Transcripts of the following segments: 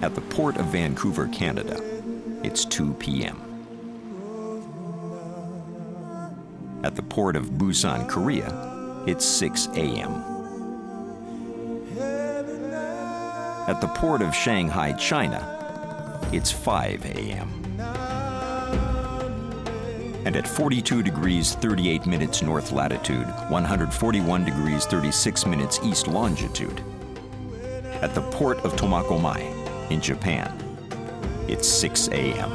At the Port of Vancouver, Canada, it's 2 p.m. At the Port of Busan, Korea, it's 6 a.m. At the Port of Shanghai, China, it's 5 a.m. And at 42 degrees 38 minutes north latitude, 141 degrees 36 minutes east longitude, at the Port of Tomakomai in Japan, it's 6 a.m.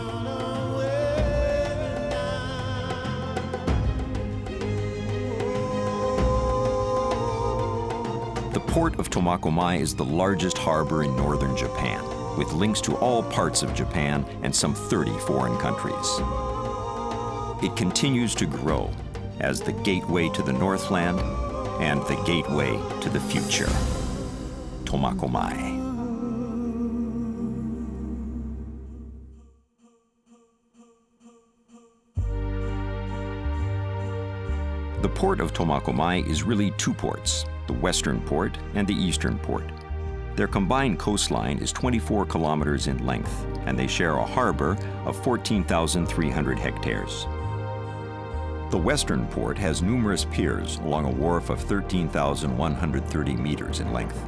The Port of Tomakomai is the largest harbor in northern Japan, with links to all parts of Japan and some 30 foreign countries. It continues to grow as the gateway to the Northland and the gateway to the future. Tomakomai. The Port of Tomakomai is really two ports, the Western Port and the Eastern Port. Their combined coastline is 24 kilometers in length, and they share a harbor of 14,300 hectares. The Western Port has numerous piers along a wharf of 13,130 meters in length.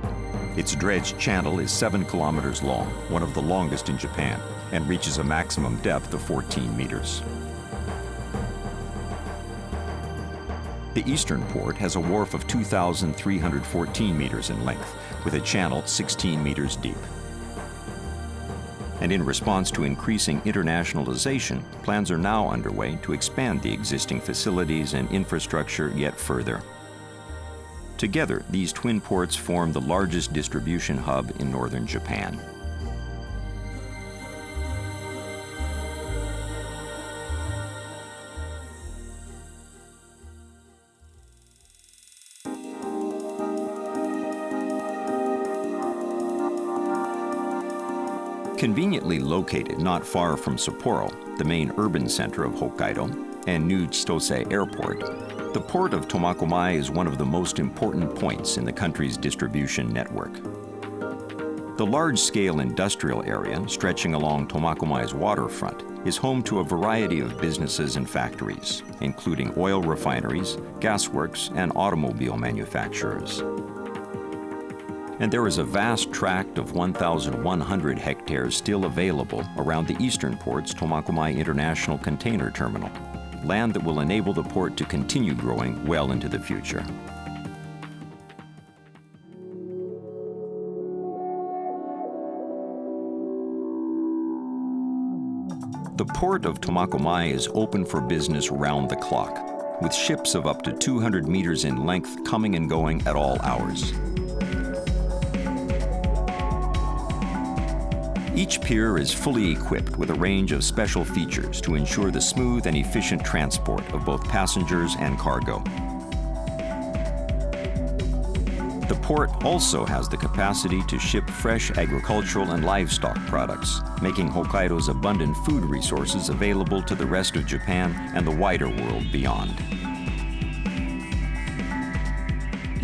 Its dredged channel is 7 kilometers long, one of the longest in Japan, and reaches a maximum depth of 14 meters. The Eastern Port has a wharf of 2,314 meters in length, with a channel 16 meters deep. And in response to increasing internationalization, plans are now underway to expand the existing facilities and infrastructure yet further. Together, these twin ports form the largest distribution hub in northern Japan. Conveniently located not far from Sapporo, the main urban center of Hokkaido, and New Chitose Airport, the port of Tomakomai is one of the most important points in the country's distribution network. The large-scale industrial area stretching along Tomakomai's waterfront is home to a variety of businesses and factories, including oil refineries, gasworks, and automobile manufacturers. And there is a vast tract of 1,100 hectares still available around the eastern port's Tomakomai International Container Terminal, land that will enable the port to continue growing well into the future. The port of Tomakomai is open for business round the clock, with ships of up to 200 meters in length coming and going at all hours. Each pier is fully equipped with a range of special features to ensure the smooth and efficient transport of both passengers and cargo. The port also has the capacity to ship fresh agricultural and livestock products, making Hokkaido's abundant food resources available to the rest of Japan and the wider world beyond.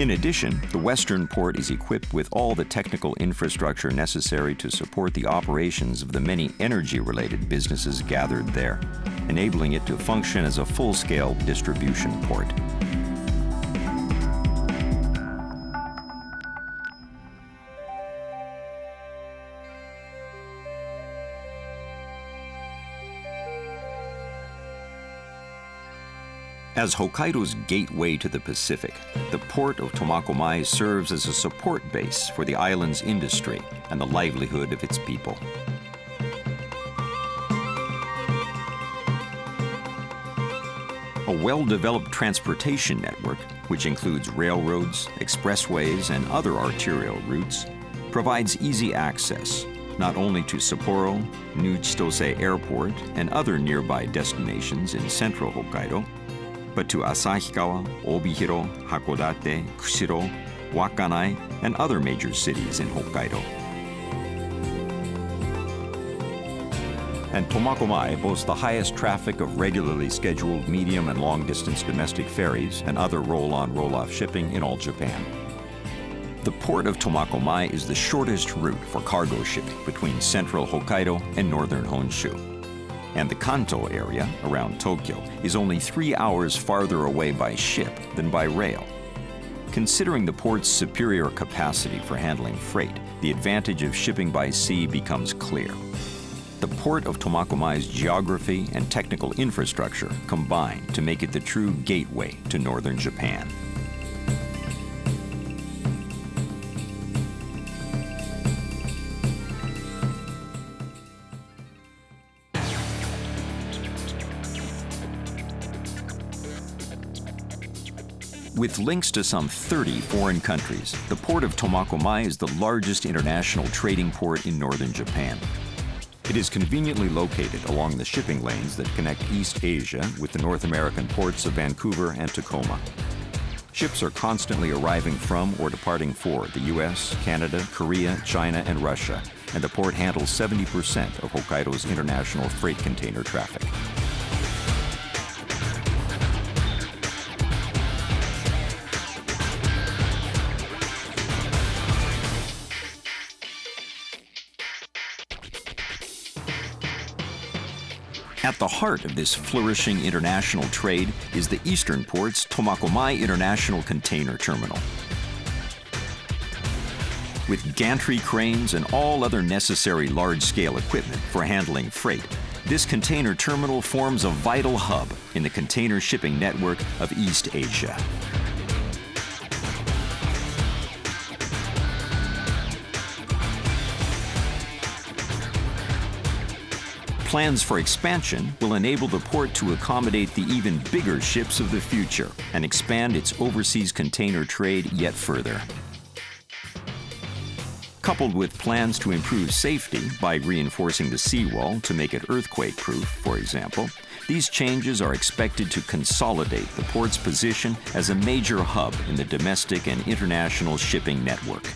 In addition, the Western Port is equipped with all the technical infrastructure necessary to support the operations of the many energy-related businesses gathered there, enabling it to function as a full-scale distribution port. As Hokkaido's gateway to the Pacific, the port of Tomakomai serves as a support base for the island's industry and the livelihood of its people. A well-developed transportation network, which includes railroads, expressways, and other arterial routes, provides easy access not only to Sapporo, New Chitose Airport, and other nearby destinations in central Hokkaido, but to Asahikawa, Obihiro, Hakodate, Kushiro, Wakanai, and other major cities in Hokkaido. And Tomakomai boasts the highest traffic of regularly scheduled medium and long-distance domestic ferries and other roll-on, roll-off shipping in all Japan. The port of Tomakomai is the shortest route for cargo shipping between central Hokkaido and northern Honshu. And the Kanto area, around Tokyo, is only 3 hours farther away by ship than by rail. Considering the port's superior capacity for handling freight, the advantage of shipping by sea becomes clear. The port of Tomakomai's geography and technical infrastructure combine to make it the true gateway to northern Japan. With links to some 30 foreign countries, the port of Tomakomai is the largest international trading port in northern Japan. It is conveniently located along the shipping lanes that connect East Asia with the North American ports of Vancouver and Tacoma. Ships are constantly arriving from or departing for the US, Canada, Korea, China, and Russia, and the port handles 70% of Hokkaido's international freight container traffic. At the heart of this flourishing international trade is the Eastern Port's Tomakomai International Container Terminal. With gantry cranes and all other necessary large-scale equipment for handling freight, this container terminal forms a vital hub in the container shipping network of East Asia. Plans for expansion will enable the port to accommodate the even bigger ships of the future and expand its overseas container trade yet further. Coupled with plans to improve safety by reinforcing the seawall to make it earthquake-proof, for example, these changes are expected to consolidate the port's position as a major hub in the domestic and international shipping network.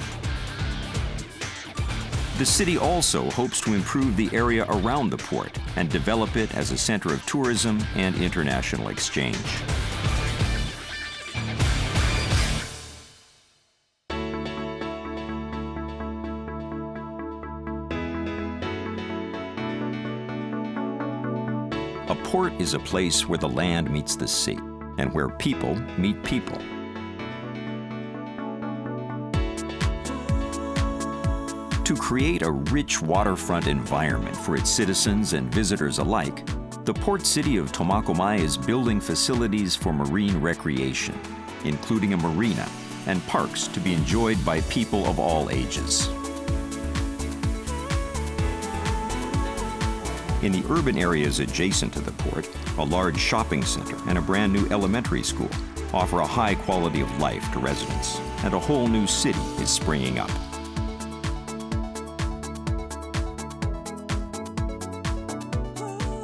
The city also hopes to improve the area around the port and develop it as a center of tourism and international exchange. A port is a place where the land meets the sea and where people meet people. To create a rich waterfront environment for its citizens and visitors alike, the port city of Tomakomai is building facilities for marine recreation, including a marina and parks to be enjoyed by people of all ages. In the urban areas adjacent to the port, a large shopping center and a brand new elementary school offer a high quality of life to residents, and a whole new city is springing up.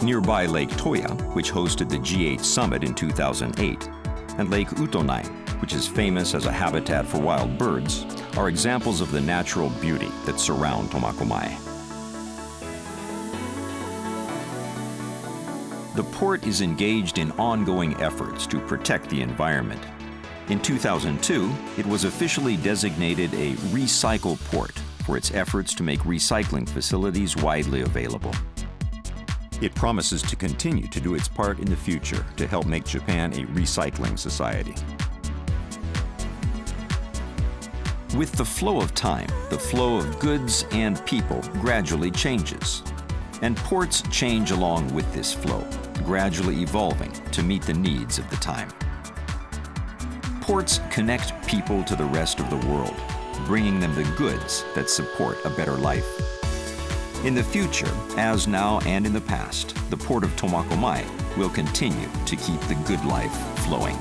Nearby Lake Toya, which hosted the G8 summit in 2008, and Lake Utonai, which is famous as a habitat for wild birds, are examples of the natural beauty that surround Tomakomai. The port is engaged in ongoing efforts to protect the environment. In 2002, it was officially designated a recycle port for its efforts to make recycling facilities widely available. It promises to continue to do its part in the future to help make Japan a recycling society. With the flow of time, the flow of goods and people gradually changes. And ports change along with this flow, gradually evolving to meet the needs of the time. Ports connect people to the rest of the world, bringing them the goods that support a better life. In the future, as now and in the past, the port of Tomakomai will continue to keep the good life flowing.